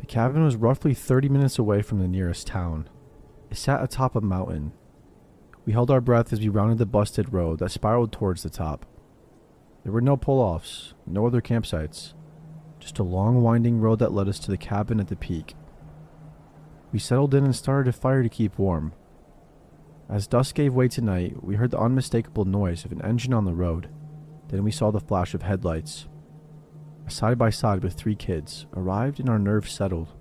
The cabin was roughly 30 minutes away from the nearest town. It sat atop a mountain. We held our breath as we rounded the busted road that spiraled towards the top. There were no pull-offs, no other campsites, just a long winding road that led us to the cabin at the peak. We settled in and started a fire to keep warm. As dusk gave way to night, we heard the unmistakable noise of an engine on the road. Then we saw the flash of headlights. A side-by-side with 3 kids arrived and our nerves settled.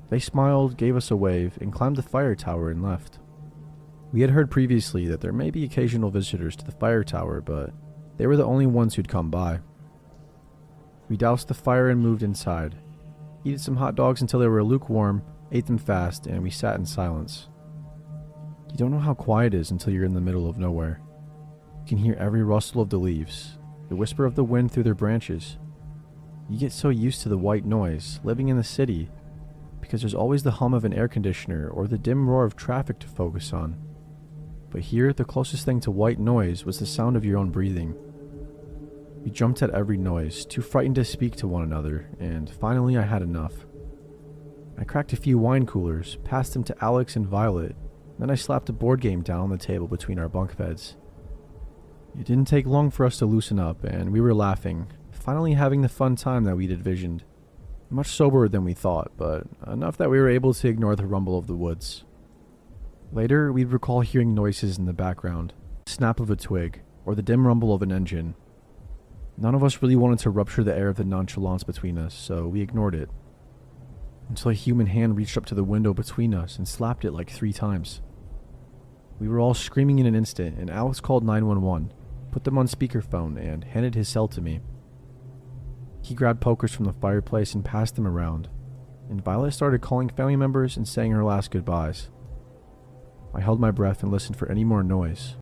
They smiled, gave us a wave, and climbed the fire tower and left. We had heard previously that there may be occasional visitors to the fire tower, but they were the only ones who'd come by. We doused the fire and moved inside, heated some hot dogs until they were lukewarm, ate them fast, and we sat in silence. You don't know how quiet it is until you're in the middle of nowhere. You can hear every rustle of the leaves, the whisper of the wind through their branches. You get so used to the white noise, living in the city, because there's always the hum of an air conditioner or the dim roar of traffic to focus on. But here, the closest thing to white noise was the sound of your own breathing. We jumped at every noise, too frightened to speak to one another, and finally I had enough. I cracked a few wine coolers, passed them to Alex and Violet, then I slapped a board game down on the table between our bunk beds. It didn't take long for us to loosen up, and we were laughing, finally having the fun time that we'd envisioned. Much soberer than we thought, but enough that we were able to ignore the rumble of the woods. Later, we'd recall hearing noises in the background, the snap of a twig, or the dim rumble of an engine. None of us really wanted to rupture the air of the nonchalance between us, so we ignored it. Until a human hand reached up to the window between us and slapped it like 3 times. We were all screaming in an instant, and Alex called 911, put them on speakerphone, and handed his cell to me. He grabbed pokers from the fireplace and passed them around, and Violet started calling family members and saying her last goodbyes. I held my breath and listened for any more noise,